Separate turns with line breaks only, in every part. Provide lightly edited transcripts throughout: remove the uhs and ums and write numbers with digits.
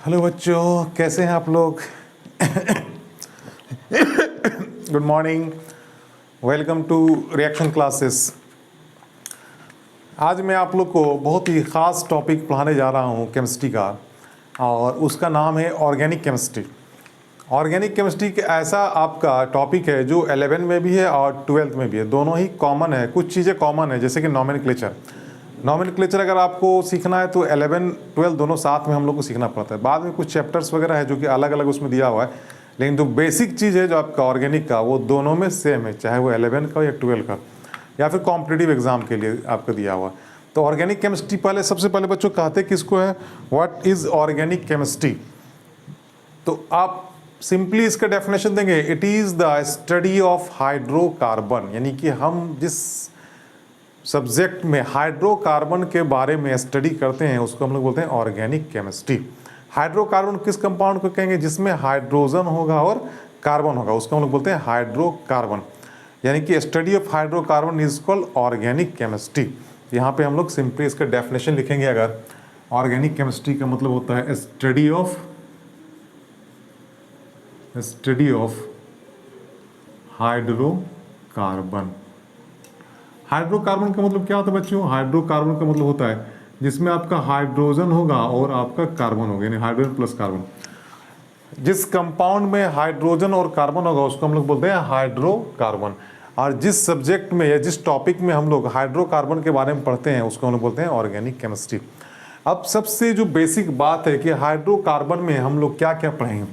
Hello बच्चों, कैसे हैं आप लोग? Good morning, welcome to reaction classes. आज मैं आप लोग को बहुत ही ख़ास टॉपिक पढ़ाने जा रहा हूँ केमिस्ट्री का, और उसका नाम है ऑर्गेनिक केमिस्ट्री। ऑर्गेनिक केमिस्ट्री एक ऐसा आपका टॉपिक है जो 11 में भी है और 12th में भी है, दोनों ही कॉमन है। कुछ चीज़ें कॉमन है जैसे कि नॉमेनक्लेचर अगर आपको सीखना है तो 11 12 दोनों साथ में हम लोग को सीखना पड़ता है। बाद में कुछ चैप्टर्स वगैरह है जो कि अलग अलग उसमें दिया हुआ है, लेकिन जो बेसिक चीज़ है जो आपका ऑर्गेनिक का वो दोनों में सेम है, चाहे वो 11 का या 12 का या फिर कॉम्पिटिटिव एग्जाम के लिए आपको दिया हुआ। तो ऑर्गेनिक केमिस्ट्री पहले सबसे पहले बच्चों कहते किसको है, व्हाट इज़ ऑर्गेनिक केमिस्ट्री। तो आप सिंपली इसका डेफिनेशन देंगे, it is the study of hydrocarbon, यानी कि हम जिस सब्जेक्ट में हाइड्रोकार्बन के बारे में स्टडी करते हैं उसको हम लोग बोलते हैं ऑर्गेनिक केमिस्ट्री। हाइड्रोकार्बन किस कंपाउंड को कहेंगे? जिसमें हाइड्रोजन होगा और कार्बन होगा, उसको हम लोग बोलते हैं हाइड्रोकार्बन। यानी कि study of hydrocarbon is called organic chemistry. यहाँ पे हम लोग सिंपली इसका डेफिनेशन लिखेंगे। अगर ऑर्गेनिक केमिस्ट्री का मतलब होता है स्टडी ऑफ हाइड्रोकार्बन। हाइड्रोकार्बन का मतलब क्या होता है बच्चों? हाइड्रोकार्बन का मतलब होता है जिसमें आपका हाइड्रोजन होगा और आपका कार्बन होगा, यानी हाइड्रोजन प्लस कार्बन। जिस कंपाउंड में हाइड्रोजन और कार्बन होगा उसको हम लोग बोलते हैं हाइड्रोकार्बन। और जिस सब्जेक्ट में या जिस टॉपिक में हम लोग हाइड्रोकार्बन के बारे में पढ़ते हैं उसको हम लोग बोलते हैं ऑर्गेनिक केमिस्ट्री। अब सबसे जो बेसिक बात है कि हाइड्रोकार्बन में हम लोग क्या क्या पढ़ेंगे,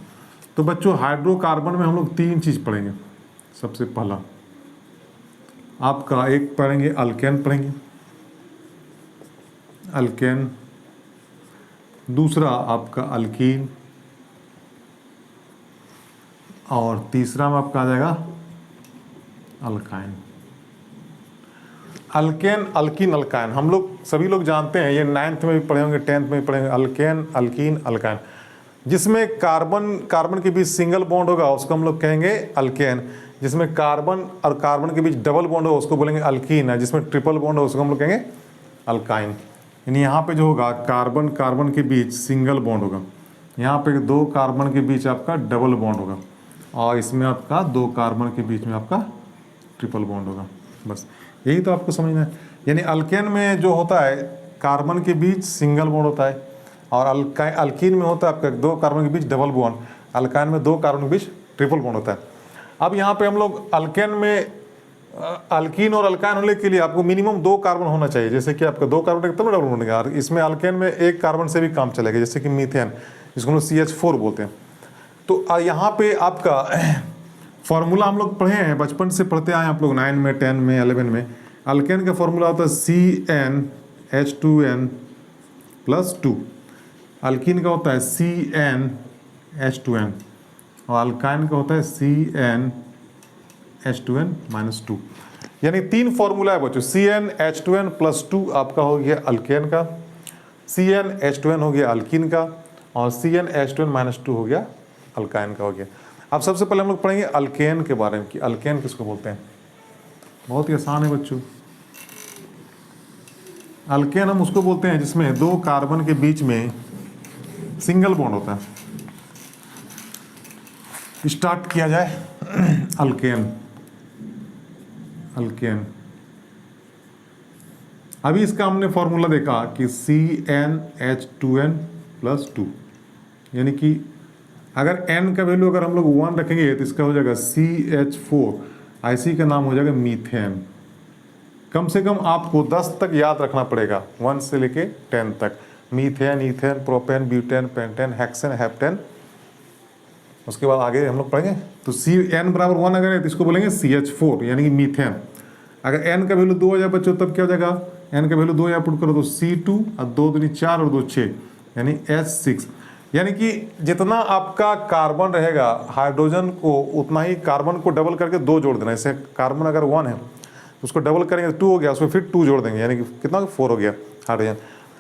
तो बच्चों हाइड्रोकार्बन में हम लोग 3 चीज़ पढ़ेंगे। सबसे पहला आपका एक पढ़ेंगे अल्केन पढ़ेंगे, अल्केन। दूसरा आपका अल्कीन, और तीसरा में आपका आ जाएगा अल्काइन। अल्केन, अल्कीन, अल्काइन हम लोग सभी लोग जानते हैं, ये 9th में भी पढ़े होंगे, 10th में भी पढ़ेंगे। Alkane, alkyne, alkyne. जिसमें कार्बन के बीच सिंगल बॉन्ड होगा उसको हम लोग कहेंगे अल्केन। जिसमें कार्बन और कार्बन के बीच डबल बॉन्ड होगा उसको बोलेंगे अल्कीन है। जिसमें ट्रिपल बॉन्ड होगा उसको हम लोग कहेंगे अल्काइन। यानी यहाँ पे जो होगा कार्बन कार्बन के बीच सिंगल बॉन्ड होगा, यहाँ पे 2 कार्बन के बीच आपका डबल बॉन्ड होगा, और इसमें आपका 2 कार्बन के बीच में आपका ट्रिपल बॉन्ड होगा। बस यही तो आपको समझना है। यानी अल्केन में जो होता है कार्बन के बीच सिंगल बॉन्ड होता है, और अल्कीन में होता है आपका 2 कार्बन के बीच डबल बॉन्ड, अल्काइन में 2 कार्बन के बीच ट्रिपल बॉन्ड होता है। अब यहाँ पे हम लोग अल्केन में अल्कीन और अल्काइन होने के लिए आपको मिनिमम 2 कार्बन होना चाहिए। जैसे कि आपका 2 कार्बन तब डबल बॉन्ड होगा। इसमें अल्केन में 1 कार्बन से भी काम चलेगा, जैसे कि मीथेन, जिसको हम लोग CH4 बोलते हैं। तो यहाँ पे आपका फॉर्मूला हम लोग पढ़े हैं, बचपन से पढ़ते आए आप लोग, 9 में, 10 में, 11 में। अल्केन का फॉर्मूला होता है CnH2n+2। अल्कीन का होता है CnH2n, और अल्काइन का होता है CnH2n-2। यानी 3 फॉर्मूला है बच्चों। CnH2n+2 आपका हो गया अल्केन का, CnH2n हो गया अल्कीन का, और CnH2n-2 हो गया अल्काइन का हो गया। अब सबसे पहले हम लोग पढ़ेंगे अल्केन के बारे में कि अल्केन किसको बोलते हैं। बहुत ही आसान है बच्चों। अल्केन हम उसको बोलते हैं जिसमें 2 कार्बन के बीच में सिंगल बॉन्ड होता है। स्टार्ट किया जाए अल्केन। अल्केन अभी इसका हमने फॉर्मूला देखा कि CnH2n+2, यानी कि अगर n का वैल्यू अगर हम लोग 1 रखेंगे तो इसका हो जाएगा CH4, IC का नाम हो जाएगा मीथेन। कम से कम आपको 10 तक याद रखना पड़ेगा, 1 से लेके 10 तक। Methane, ethane, propane, butane, pentane, hexane, heptane. उसके बाद आगे हम लोग पढ़ेंगे। तो n=1 अगर है तो इसको बोलेंगे CH4, यानी कि मीथेन। अगर n का वैल्यू 2 हो जाए बच्चों तब क्या हो जाएगा? n का वैल्यू 2 यहाँ पुट करो तो C2, और 2 दूनी 4 और 2 6, यानी H6। यानी कि जितना आपका कार्बन रहेगा हाइड्रोजन को, उतना ही कार्बन को डबल करके 2 जोड़ देना। जैसे कार्बन अगर 1 है उसको डबल करेंगे 2 हो गया, उसमें फिर 2 जोड़ देंगे, यानी कि कितना 4 हो गया हाइड्रोजन।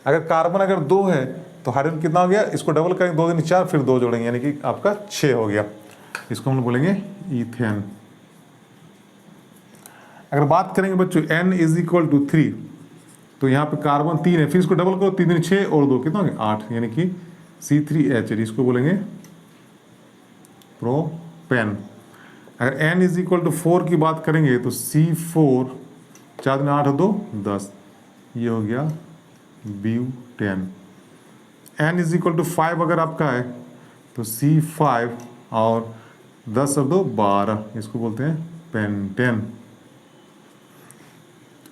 अगर कार्बन अगर 2 है तो हाइड्रोजन कितना हो गया? इसको डबल करेंगे 2 दूनी 4, फिर 2 जोड़ेंगे, यानी कि आपका 6 हो गया। इसको हम बोलेंगे ईथेन। अगर बात करेंगे बच्चों N=3, तो यहाँ पे कार्बन 3 है, फिर इसको डबल करो, 3 दूनी 6 और 2 कितना हो गया? 8, यानी कि C3H8, इसको बोलेंगे प्रोपेन। अगर N इज इक्वल टू 4 की बात करेंगे तो C4, 4 दूनी 8 2 10, ये हो गया butane. N is equal to 5 अगर आपका है तो C5 और 10 और 2 12, इसको बोलते हैं पेंटेन।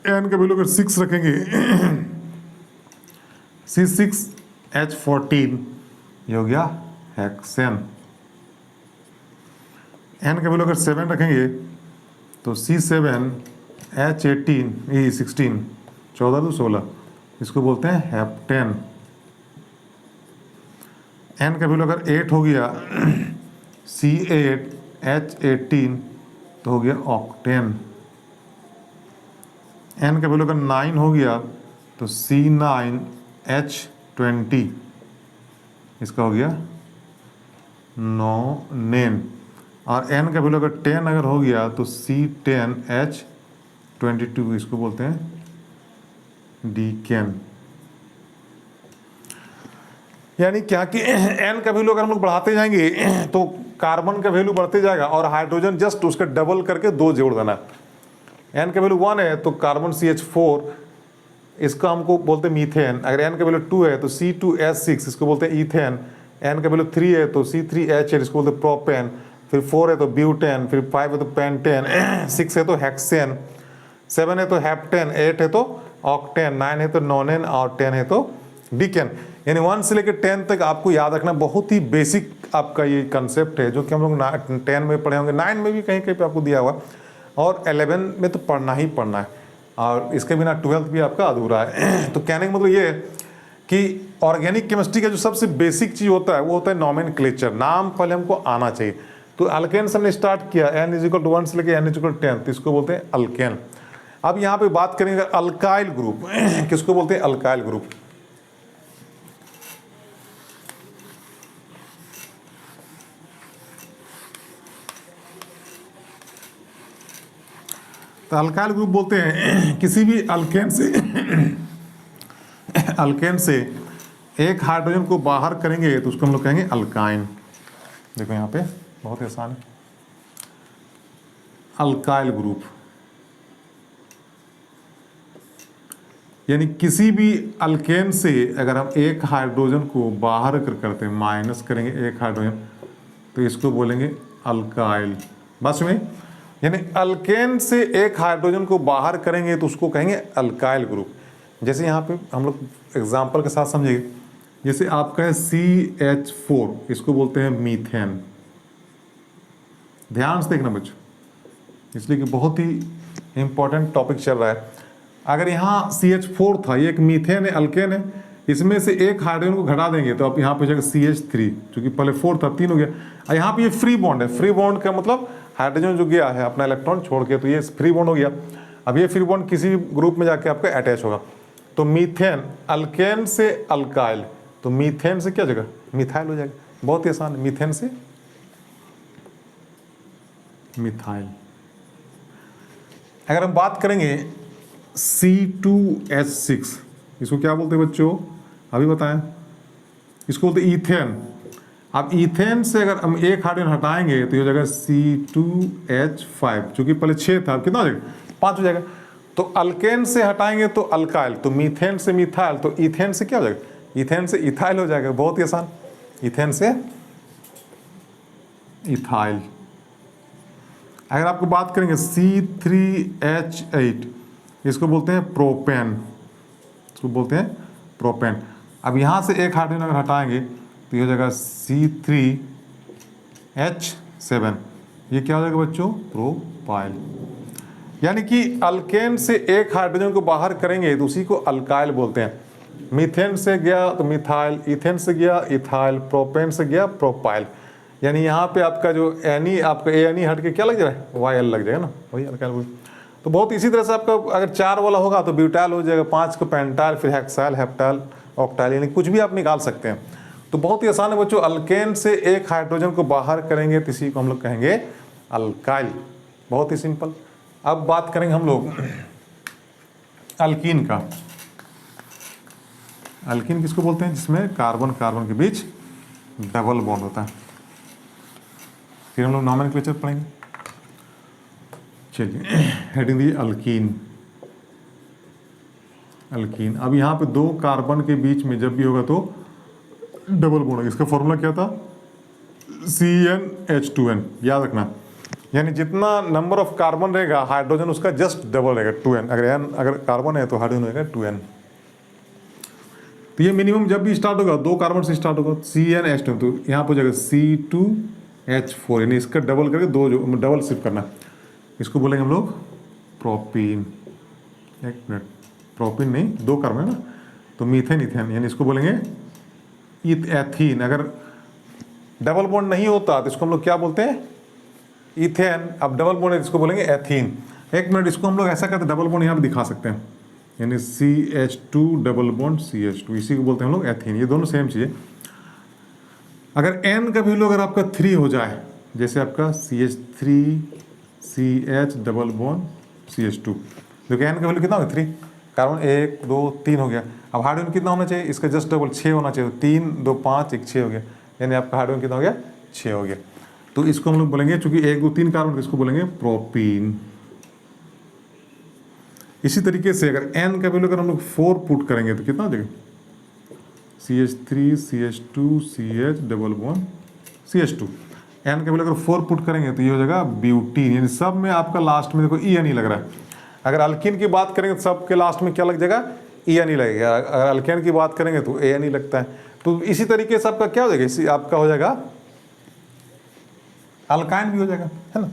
N का वैल्यू अगर 6 रखेंगे C6H14, ये हो गया हेक्सेन। N का वैल्यू अगर 7 रखेंगे तो C7H18, ये 16, 14 2 16, इसको बोलते हैं हेप्टेन। N का वैल्यू अगर 8 हो गया C8H18, तो हो गया ऑक्टेन। N का वैल्यू अगर 9 हो गया तो C9H20, इसका हो गया नोनेन। और N का वैल्यू अगर 10 अगर हो गया तो C10H22, इसको बोलते हैं डीकेन। यानी क्या कि N का वैल्यू अगर हम लोग बढ़ाते जाएंगे तो कार्बन का वैल्यू बढ़ते जाएगा और हाइड्रोजन जस्ट उसका डबल करके 2 जोड़ देना। N का वैल्यू 1 है तो कार्बन CH4, इसका हमको बोलते हैं मीथेन। अगर N का वैल्यू 2 है तो C2H6, इसको बोलते हैं ईथेन। N का वैल्यू 3 है तो C3H8, इसको बोलते हैं प्रोपेन। फिर 4 है तो ब्यूटेन, फिर 5 है तो पेंटेन, 6 है तो हेक्सेन, 7 है तो हेप्टेन, 8 है तो ऑक्टेन, 9 है तो नोनेन और 10 है तो डीकेन। यानी 1 से लेकर 10 तक आपको याद रखना, बहुत ही बेसिक आपका ये कंसेप्ट है जो कि हम लोग 10 में पढ़े होंगे, 9 में भी कहीं कहीं पे आपको दिया हुआ, और 11 में तो पढ़ना ही पढ़ना है, और इसके बिना 12th भी आपका अधूरा है। तो कहने का मतलब ये है कि ऑर्गेनिक केमिस्ट्री का जो सबसे बेसिक चीज़ होता है वो होता है नॉमेनक्लेचर, नाम पहले हमको आना चाहिए। तो अल्केन से हमने स्टार्ट किया, N इज इक्वल टू 1 से लेकर N इज इक्वल टू 10, तो इसको बोलते हैं अल्केन। अब यहाँ पे बात करेंगे अल्काइल ग्रुप, किसको बोलते हैं अल्काइल ग्रुप। तो अल्काइल ग्रुप बोलते हैं किसी भी अल्केन से एक हाइड्रोजन को बाहर करेंगे तो उसको हम लोग कहेंगे अल्काइन। देखो यहाँ पे बहुत ही आसान है, अल्काइल ग्रुप यानी किसी भी अल्केन से अगर हम एक हाइड्रोजन को बाहर करते हैं, माइनस करेंगे एक हाइड्रोजन, तो इसको बोलेंगे अल्काइल। बस में यानी अल्केन से एक हाइड्रोजन को बाहर करेंगे तो उसको कहेंगे अल्काइल ग्रुप। जैसे यहाँ पे हम लोग एग्जांपल के साथ समझेंगे, जैसे आपका है CH4, इसको बोलते हैं मीथेन। ध्यान से देखना बच्चों, इसलिए कि बहुत ही इंपॉर्टेंट टॉपिक चल रहा है। अगर यहाँ CH4 था, ये एक मीथेन है, अल्केन है, इसमें से एक हाइड्रोजन को घटा देंगे तो अब यहाँ पे जाएगा CH3, क्योंकि पहले 4 था, 3 हो गया। और यहाँ पे ये फ्री बॉन्ड है, फ्री बॉन्ड का मतलब हाइड्रोजन जो गया है अपना इलेक्ट्रॉन छोड़ के, तो ये फ्री बॉन्ड हो गया। अब ये फ्री बॉन्ड किसी भी ग्रुप में जाके आपका अटैच होगा। तो मीथेन, अल्केन से अल्काइल, तो मीथेन से क्या जगह मिथाइल हो जाएगा। बहुत ही आसान है, मीथेन से मिथाइल। अगर हम बात करेंगे C2H6, इसको क्या बोलते हैं बच्चों, अभी बताएं। इसको बोलते ईथेन। अब ईथेन से अगर हम एक हाइड्रोजन हटाएंगे तो ये हो जाएगा C2H5, चूंकि पहले 6 था, कितना हो जाएगा 5 हो जाएगा। तो अल्केन से हटाएंगे तो अल्काइल, तो मीथेन से मिथाइल, तो ईथेन से क्या हो जाएगा, ईथेन से इथाइल हो जाएगा। बहुत ही आसान, ईथेन से इथाइल। अगर आपको बात करेंगे C3H8, इसको बोलते हैं प्रोपेन, इसको बोलते हैं प्रोपेन। अब यहाँ से एक हाइड्रोजन अगर हटाएंगे तो ये हो जाएगा C3H7, ये क्या हो जाएगा बच्चों, प्रोपाइल। यानी कि अल्केन से एक हाइड्रोजन को बाहर करेंगे तो उसी को अल्काइल बोलते हैं। मीथेन से गया तो मिथाइल, ईथेन से गया इथाइल, प्रोपेन से गया प्रोपाइल। यानी यहाँ पे आपका जो एनी, आपका एनी हट के क्या लग जाएगा, YL लग जाएगा ना, वही अल्काइल बोलते हैं। तो बहुत इसी तरह से आपका अगर 4 वाला होगा तो ब्यूटाइल हो जाएगा, 5 को पेंटाइल, फिर हेक्साइल, हेप्टाइल, ऑक्टाइल, यानी कुछ भी आप निकाल सकते हैं। तो बहुत ही आसान है बच्चों, अल्केन से एक हाइड्रोजन को बाहर करेंगे तो इसी को हम लोग कहेंगे अल्काइल। बहुत ही सिंपल। अब बात करेंगे हम लोग अल्कीन का। अल्कीन किसको बोलते हैं, जिसमें कार्बन कार्बन के बीच डबल बॉन्ड होता है। फिर हम लोग नॉमेनक्लेचर पढ़ेंगे। चलिए हेडिंग दी अल्कीन। अल्कीन, अब यहाँ पे दो कार्बन के बीच में जब भी होगा तो डबल बॉन्ड होगा। इसका फॉर्मूला क्या था? CnH2n, याद रखना। यानी जितना नंबर ऑफ कार्बन रहेगा हाइड्रोजन उसका जस्ट डबल रहेगा, 2n। अगर कार्बन है तो हाइड्रोजन रहेगा 2n। तो ये मिनिमम जब भी स्टार्ट होगा दो कार्बन से स्टार्ट होगा, CnH2, तो यहाँ पर हो जाएगा C2H4, यानी इसका डबल करके दो, जो डबल शिफ्ट करना, इसको बोलेंगे हम लोग प्रोपीन। एक मिनट, प्रोपीन नहीं, दो कार्बन है ना, तो मीथेन इथेन, यानी इसको बोलेंगे एथीन। अगर डबल बॉन्ड नहीं होता तो इसको हम लोग क्या बोलते हैं? इथेन। अब डबल बॉन्ड है, इसको बोलेंगे एथीन। एक मिनट, इसको हम लोग ऐसा करते, डबल बॉन्ड यहाँ पे दिखा सकते हैं, यानी CH2 डबल बॉन्ड CH2, इसी को बोलते हैं हम लोग एथीन। ये दोनों सेम चीज़ है। अगर N का वैल्यू अगर आपका 3 हो जाए, जैसे आपका CH3CH डबल बॉन्ड CH2, देखिए N का वैल्यू कितना होगा? 3। कार्बन 1 2 3 हो गया। अब हाइड्रोजन कितना होना चाहिए? इसका जस्ट डबल 6 होना चाहिए। 3 2 5 1 6 हो गया, यानी आपका हाइड्रोजन कितना हो गया? 6 हो गया। तो इसको हम लोग बोलेंगे, चूंकि 1 2 3 कार्बन, इसको बोलेंगे प्रोपीन। इसी तरीके से अगर N का वैल्यू अगर हम लोग 4 पुट करेंगे तो कितना हो जाएगा? CH3 CH2 CH double bond CH2। N का वैल्यू अगर 4 पुट करेंगे तो ये हो जाएगा ब्यूटीन। यानी सब में आपका लास्ट में देखो EN ही लग रहा है। अगर अल्कीन की बात करेंगे तो सबके लास्ट में क्या लग जाएगा? EN ही लगेगा। अगर अल्केन की बात करेंगे तो AN ही लगता है। तो इसी तरीके से आपका क्या हो जाएगा? इसी आपका हो जाएगा अल्काइन भी हो जाएगा, है ना।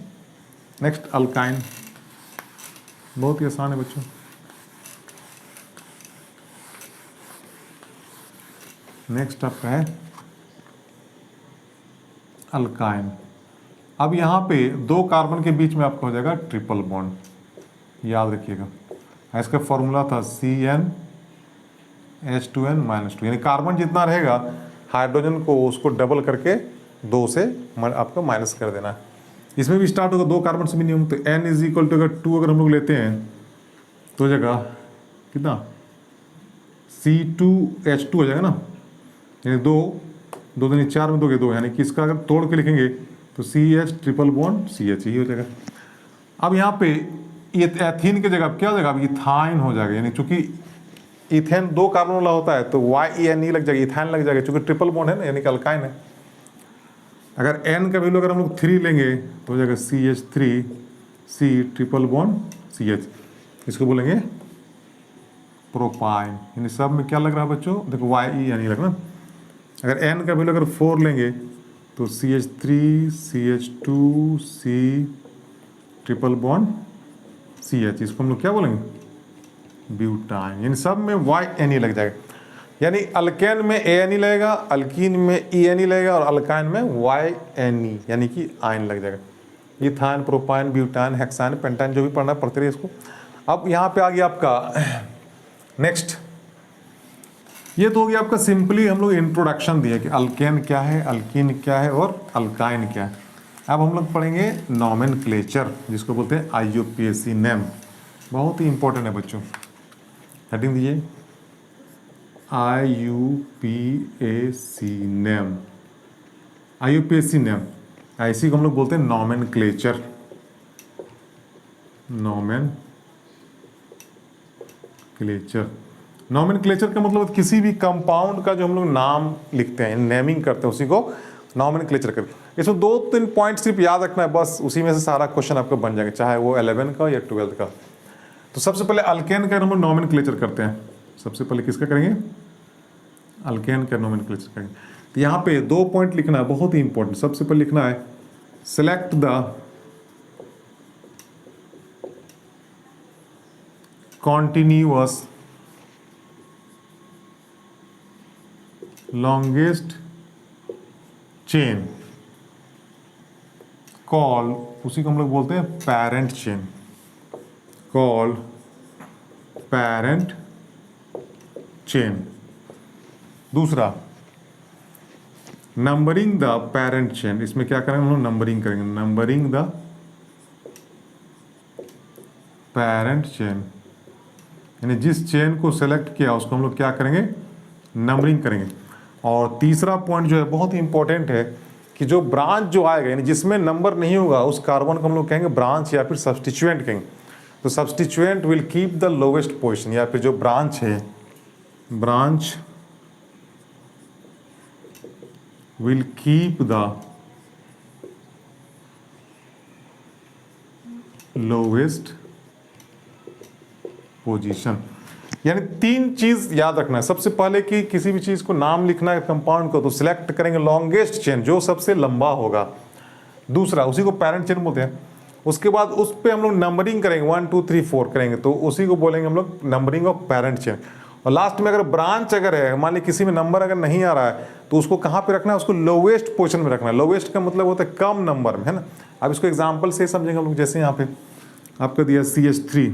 नेक्स्ट अल्काइन, बहुत ही आसान है बच्चों। नेक्स्ट आपका है अल्काइन। अब यहाँ पे दो कार्बन के बीच में आपका हो जाएगा ट्रिपल बॉन्ड, याद रखिएगा। इसका फॉर्मूला था CnH2n-2, यानी कार्बन जितना रहेगा हाइड्रोजन को उसको डबल करके 2 से आपको माइनस कर देना है। इसमें भी स्टार्ट होगा दो कार्बन से मिनिमम, तो N इज इक्वल टू अगर 2 अगर हम लोग लेते हैं तो हो जाएगा कितना? C2H2 हो जाएगा ना, यानी 2 2 दूनी 4 में 2 के 2, यानी कि इसका अगर तोड़ के लिखेंगे तो CH ट्रिपल बॉन्ड CH ही हो जाएगा। अब यहाँ पे ये एथीन की जगह क्या हो जाएगा? अब इथाइन हो जाएगा, यानी चूंकि इथेन दो कार्बन वाला होता है तो YEN लग जाएगा, इथाइन लग जाएगा, चूंकि ट्रिपल बॉन्ड है ना, यानी कि अल्काइन है। अगर N का वैल्यू अगर हम लोग 3 लेंगे तो हो जाएगा CH3C ट्रिपल बॉन्ड CH, इसको बोलेंगे प्रोपाइन। यानी सब में क्या लग रहा है बच्चों? देखो YE यानी लग रहा। अगर N का वैल्यू अगर 4 लेंगे तो CH3CH2C ट्रिपल बॉन्ड CH, इसको हम लोग क्या बोलेंगे? ब्यूटाइन। यानी सब में YN लग जाएगा, यानी अल्केन में AN लगेगा, अल्कीन में EN लगेगा, और अल्काइन में YNE यानी कि आयन लग जाएगा। Ethyne, propyne, butyne, hexyne, pentyne, जो भी पढ़ना पड़ते रहे इसको। अब यहाँ पे आ गया आपका नेक्स्ट, ये तो हो गया आपका सिंपली हम लोग इंट्रोडक्शन दिया कि अल्केन क्या है, अल्कीन क्या है और अल्काइन क्या है। अब हम लोग पढ़ेंगे नॉमेनक्लेचर, जिसको बोलते हैं IUPAC नेम। बहुत ही इंपॉर्टेंट है बच्चों, हेडिंग दीजिए IUPAC नेम। IUPAC नेम, ऐसी को हम लोग बोलते हैं नॉमेनक्लेचर। नॉमेनक्लेचर, नॉमेनक्लेचर का मतलब किसी भी कंपाउंड का जो हम लोग नाम लिखते हैं, नेमिंग करते हैं, उसी को नॉमेनक्लेचर करते। इसमें 2-3 पॉइंट सिर्फ याद रखना है बस, उसी में से सारा क्वेश्चन आपका बन जाएगा, चाहे वो 11 का या 12 का। तो सबसे पहले अल्केन का हम लोग नॉमेनक्लेचर करते हैं। सबसे पहले किसका करेंगे? अल्केन का नॉमेनक्लेचर करेंगे। तो यहाँ पे 2 पॉइंट लिखना है, बहुत ही इंपॉर्टेंट। सबसे पहले लिखना है select the continuous longest chain call, उसी को हम लोग बोलते हैं parent chain, call parent chain. दूसरा नंबरिंग द पेरेंट चेन, इसमें क्या करेंगे हम लोग? नंबरिंग करेंगे, नंबरिंग द पेरेंट चेन, यानी जिस चेन को सेलेक्ट किया उसको हम लोग क्या करेंगे? नंबरिंग करेंगे। और तीसरा पॉइंट जो है बहुत ही इंपॉर्टेंट है कि जो ब्रांच जो आएगा यानी जिसमें नंबर नहीं होगा उस कार्बन को हम लोग कहेंगे ब्रांच या फिर सब्सटीट्यूएंट कहेंगे। तो substituent will keep the lowest position, या फिर जो ब्रांच है, branch will keep the lowest position. यानी तीन चीज याद रखना है। सबसे पहले कि किसी भी चीज को नाम लिखना है कंपाउंड को, तो सिलेक्ट करेंगे लॉन्गेस्ट चेन जो सबसे लंबा होगा। दूसरा उसी को पैरेंट चेन बोलते हैं। उसके बाद उस पर हम लोग नंबरिंग करेंगे 1 2 3 4 करेंगे, तो उसी को बोलेंगे हम लोग नंबरिंग ऑफ पैरेंट चेन। और लास्ट में अगर ब्रांच अगर है, मान लीजिए किसी में नंबर अगर नहीं आ रहा है तो उसको कहाँ पे रखना है, उसको लोवेस्ट पोजीशन में रखना है। लोवेस्ट का मतलब होता है कम नंबर में, है ना। अब इसको एग्जाम्पल से समझेंगे हम लोग। जैसे यहाँ पे आपका दिया CH3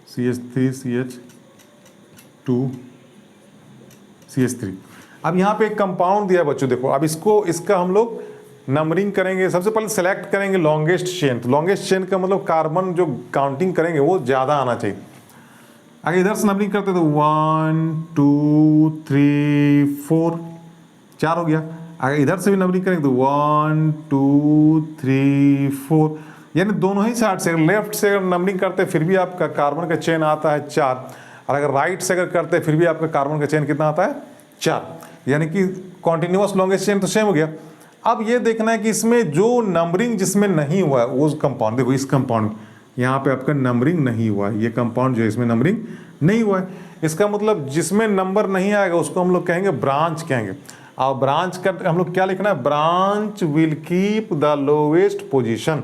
CH2 CH3। अब यहाँ पे एक कंपाउंड दिया है बच्चों, देखो अब इसका हम लोग नंबरिंग करेंगे। सबसे पहले सेलेक्ट करेंगे लॉन्गेस्ट चेन। तो लॉन्गेस्ट चेन का मतलब कार्बन जो काउंटिंग करेंगे वो ज़्यादा आना चाहिए। अगर इधर से नंबरिंग करते तो 1 2 3 4 4 हो गया। अगर इधर से भी नंबरिंग करेंगे तो 1 2 3 4, यानी दोनों ही साइड से, अगर लेफ्ट से अगर नंबरिंग करते फिर भी आपका कार्बन का चेन आता है 4, और अगर राइट से अगर करते फिर भी आपका कार्बन का चेन कितना आता है 4, यानी कि कॉन्टिन्यूअस लॉन्गेस्ट चेन तो सेम हो गया। अब ये देखना है कि इसमें जो नंबरिंग जिसमें नहीं हुआ है उस कंपाउंड, देखो इस कंपाउंड यहाँ पे आपका नंबरिंग नहीं हुआ है, ये कंपाउंड जो है इसमें नंबरिंग नहीं हुआ है। इसका मतलब जिसमें नंबर नहीं आएगा उसको हम लोग कहेंगे ब्रांच कहेंगे। और ब्रांच का हम लोग क्या लिखना है, branch will keep the lowest position.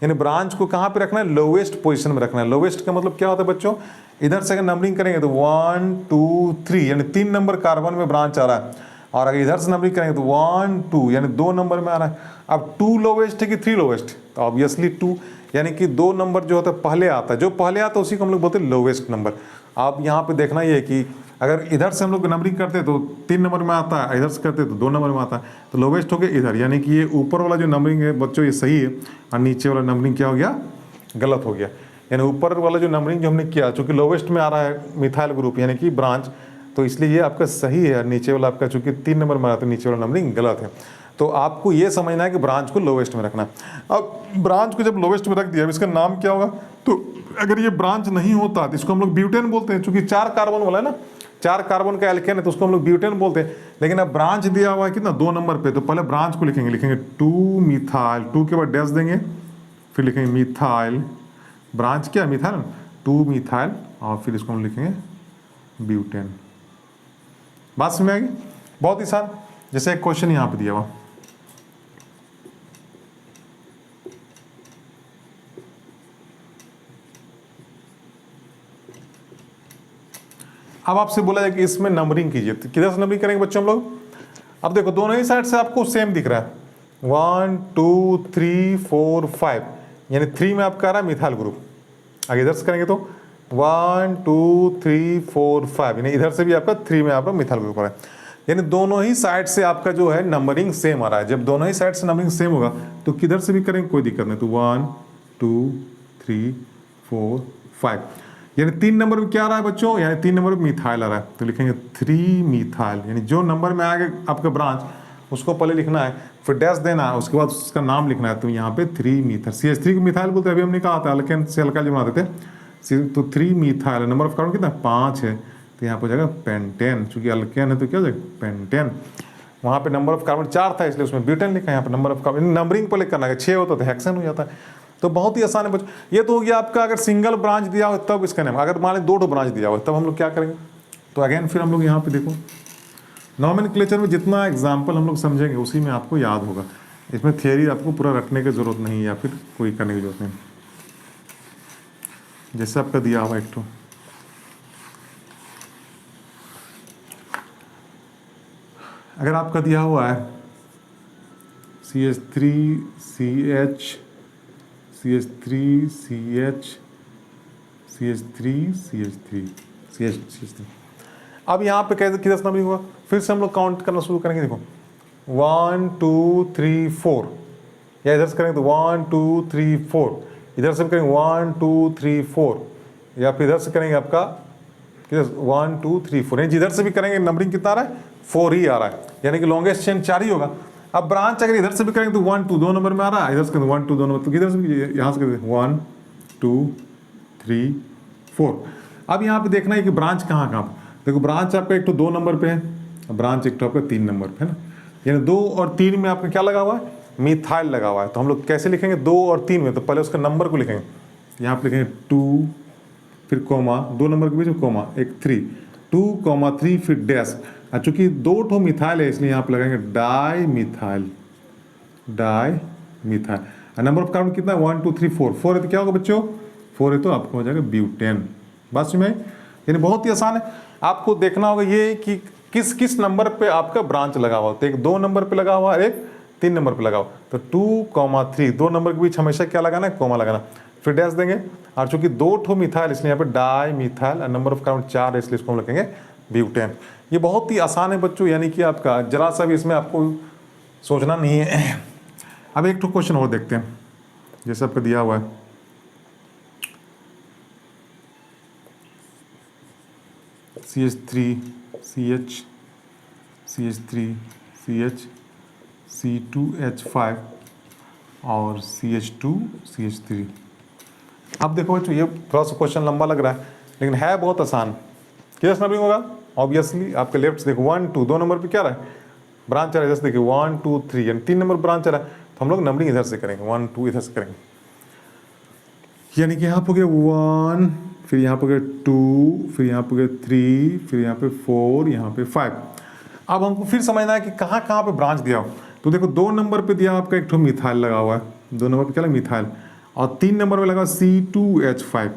यानी ब्रांच को कहाँ पे रखना है, लोवेस्ट पोजीशन में रखना है। लोवेस्ट का मतलब क्या होता है बच्चों, इधर से अगर नंबरिंग करेंगे तो 1 2 3, यानी 3 नंबर कार्बन में ब्रांच आ रहा है, और अगर इधर से नंबरिंग करेंगे तो 1 2, यानी 2 नंबर में आ रहा है। अब 2 लोवेस्ट है कि 3 लोवेस्ट, तो ऑब्वियसली 2, यानी कि 2 नंबर जो होता है पहले आता है, जो पहले आता है उसी को हम लोग बोलते हैं लोवेस्ट नंबर। आप यहाँ पे देखना ये है कि अगर इधर से हम लोग नंबरिंग करते हैं तो 3 नंबर में आता है, इधर से करते हैं तो 2 नंबर में आता है, तो लोवेस्ट हो गया इधर। यानी कि ये ऊपर वाला जो नंबरिंग है बच्चों ये सही है, और नीचे वाला नंबरिंग क्या हो गया, गलत हो गया। यानी ऊपर वाला जो नंबरिंग जो हमने किया, चूँकि लोवेस्ट में आ रहा है मिथाइल ग्रुप यानी कि ब्रांच, तो इसलिए ये आपका सही है। नीचे वाला आपका चूँकि 3 नंबर में आ रहा है, नीचे वाला नंबरिंग गलत है। तो आपको ये समझना है कि ब्रांच को लोवेस्ट में रखना है। अब ब्रांच को जब लोवेस्ट में रख दिया, अब इसका नाम क्या होगा, तो अगर ये ब्रांच नहीं होता तो इसको हम लोग ब्यूटेन बोलते हैं। चूँकि 4 कार्बन वाला है ना, 4 कार्बन का एल्केन है तो उसको हम लोग ब्यूटेन बोलते हैं। लेकिन अब ब्रांच दिया हुआ है कितना, 2 नंबर पे, तो पहले ब्रांच को लिखेंगे 2 मिथाइल, 2 के बाद डैश देंगे, फिर लिखेंगे मिथाइल, ब्रांच क्या मिथाइल, 2 मिथाइल, और फिर इसको हम लिखेंगे ब्यूटेन। बात समझ में आएगी, बहुत ही आसान। जैसे एक क्वेश्चन यहाँ पे दिया हुआ, अब आपसे बोला जाए कि इसमें नंबरिंग कीजिए, तो किधर से नंबरिंग करेंगे बच्चों हम लोग। अब देखो दोनों ही साइड से आपको सेम दिख रहा है, 1 2 3 4 5, यानी 3 में आपका आ रहा है मिथाइल ग्रुप। आगे इधर से करेंगे तो 1 2 3 4 5, यानी इधर से भी आपका 3 में आपका मिथाइल ग्रुप आ रहा है। यानी दोनों ही साइड से आपका जो है नंबरिंग सेम आ रहा है। जब दोनों ही साइड से नंबरिंग सेम होगा तो किधर से भी करेंगे कोई दिक्कत नहीं। तो 1 2 3 4 5, यानी 3 नंबर में क्या आ रहा है बच्चों, यानी 3 नंबर में मिथाइल आ रहा है, तो लिखेंगे 3 मिथाइल। यानी जो नंबर में आएगा आपका ब्रांच उसको पहले लिखना है, फिर डैश देना है, उसके बाद उसका नाम लिखना है। तो यहाँ पे 3 मिथाइल, CH3 को मिथाइल बोलते हैं, अभी हमने कहा था अल्केन से अल्काइल जो बनाते थे। तो 3 मिथाइल, नंबर ऑफ कार्बन कितना 5 है, तो यहाँ पर हो जाएगा पेंटेन। चूँकि अल्केन है तो क्या हो जाएगा पेंटेन। वहाँ पे नंबर ऑफ कार्बन 4 था इसलिए उसमें ब्यूटेन लिखा है। यहाँ पर नंबर ऑफ कार्बन नंबरिंग पहले करना है, 6 होता तो हेक्सेन हो जाता है। तो बहुत ही आसान है बच्चों। ये तो हो गया आपका अगर सिंगल ब्रांच दिया हो तब इसका नेम। अगर मान लीजिए 2 ब्रांच दिया हो तब हम लोग क्या करेंगे, तो अगेन फिर हम लोग यहाँ पे देखो नॉमेनक्लेचर में जितना एग्जाम्पल हम लोग समझेंगे उसी में आपको याद होगा। इसमें थियरी आपको पूरा रटने की जरूरत नहीं है या फिर कोई करने की जरूरत नहीं। जैसे आपका दिया हुआ एक तो अगर आपका दिया हुआ है CH3CH CH3 CH CH3 CH3 CH3। अब यहाँ पे कैसे किधर से नंबरिंग हुआ, फिर से हम लोग काउंट करना शुरू करेंगे। देखो 1 2 3 4, या इधर से करेंगे तो 1 2 3 4, इधर से करेंगे 1 2 3 4, या फिर इधर से करेंगे आपका किधर 1 2 3 4, यानी जिधर से भी करेंगे नंबरिंग कितना आ रहा है 4 ही आ रहा है, यानी कि लॉन्गेस्ट चेन 4 ही होगा। अब ब्रांच अगर इधर से भी करेंगे तो 1 2 दो नंबर में आ रहा है, इधर से 1 2 दो नंबर, तो किधर से भी यहाँ से 1 2 3 4। अब यहाँ पे देखना है कि ब्रांच कहाँ कहाँ पे, देखो ब्रांच आपका एक तो 2 नंबर पे है, ब्रांच एक तो आपका 3 नंबर पे है ना, यानी 2 और 3 में आपका क्या लगा हुआ है, मिथाइल लगा हुआ है। तो हम लोग कैसे लिखेंगे 2 और 3 में, तो पहले उसका नंबर को लिखेंगे, यहाँ पे लिखेंगे 2 फिर कोमा 2 नंबर के बीच में कोमा एक 3 2 3 फिर डैश। चूंकि 2 ठो मिथाइल है इसलिए यहाँ पे लगाएंगे di methyl, di methyl. Number of carbon कितना 1 2 3 4, 4 है तो क्या होगा बच्चों 4 है तो आपको हो जाएगा ब्यूटेन। बात समझ में, यानी बहुत ही आसान है। आपको देखना होगा ये कि किस किस नंबर पे आपका ब्रांच लगा हुआ, तो एक 2 नंबर पे लगा हुआ है, एक 3 नंबर पे लगा हुआ, तो 2 3 2 नंबर के बीच हमेशा क्या लगाना है, कोमा लगाना, फिर डैश देंगे। और चूंकि 2 ठो मिथाइल इसलिए यहाँ पे di methyl, number of carbon 4 है इसलिए इसको हम लिखेंगे ब्यूटेन। ये बहुत ही आसान है बच्चों, यानी कि आपका जरा सा भी इसमें आपको सोचना नहीं है। अब एक तो क्वेश्चन और देखते हैं, जैसे आपको दिया हुआ है CH3 CH CH3 CH C2H5 और CH2 CH3। अब देखो बच्चों ये थोड़ा सा क्वेश्चन लंबा लग रहा है लेकिन है बहुत आसान। किधर से नंबरिंग होगा, ऑब्वियसली आपके लेफ्ट से देखो 1 2 2 नंबर पे क्या रहा है ब्रांच आ रहा है, जैसे देखिए 1 2 3 यानी 3 नंबर ब्रांच आ रहा है, तो हम लोग नंबरिंग इधर से करेंगे 1 2 इधर से करेंगे, यानी कि यहाँ पे गए 1 फिर यहाँ पे गए 2 फिर यहाँ पे गए 3 फिर यहाँ पे 4 यहाँ पे 5। अब हमको फिर समझना है कि कहाँ कहाँ पे ब्रांच दिया हो, तो देखो 2 नंबर पे दिया आपका एक ठो मिथाइल लगा हुआ है, 2 नंबर पे क्या लगा मिथाइल, और 3 नंबर में लगा C2H5,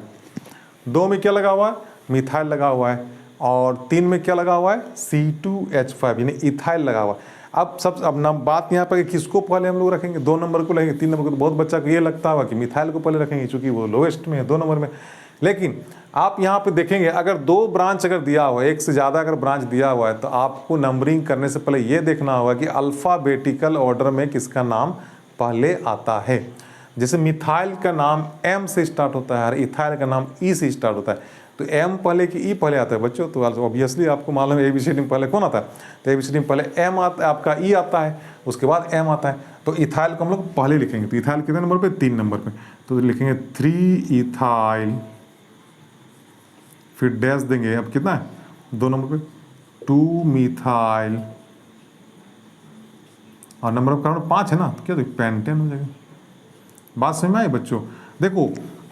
2 में क्या लगा हुआ है मिथाइल लगा हुआ है, और 3 में क्या लगा हुआ है C2H5 यानी इथाइल लगा हुआ है। अब ना बात यहाँ पर किसको पहले हम लोग रखेंगे, 2 नंबर को लगेंगे 3 नंबर को, तो बहुत बच्चा को ये लगता होगा कि मिथाइल को पहले रखेंगे क्योंकि वो लोएस्ट में है 2 नंबर में। लेकिन आप यहाँ पे देखेंगे अगर 2 ब्रांच अगर दिया हुआ है, एक से ज़्यादा अगर ब्रांच दिया हुआ है, तो आपको नंबरिंग करने से पहले ये देखना होगा कि अल्फ़ाबेटिकल ऑर्डर में किसका नाम पहले आता है। जैसे मिथाइल का नाम M से स्टार्ट होता है और इथाइल का नाम E से स्टार्ट होता है, तो M पहले कि E पहले आता है बच्चों, तो ऑब्वियसली आपको मालूम है ABCD में पहले कौन आता है, तो ABCD में पहले M आता है, आपका E आता है, उसके बाद M आता है, तो इथाइल को हम लोग पहले लिखेंगे। तो इथाइल कितने नंबर पे 3 नंबर पे, तो लिखेंगे 3 इथाइल फिर डैश देंगे, अब कितना है 2 नंबर पे 2 मिथाइल और नंबर ऑफ कार्बन 5 है ना, तो क्या पेंटेन हो जाएगा। बात समझ में आई बच्चों। देखो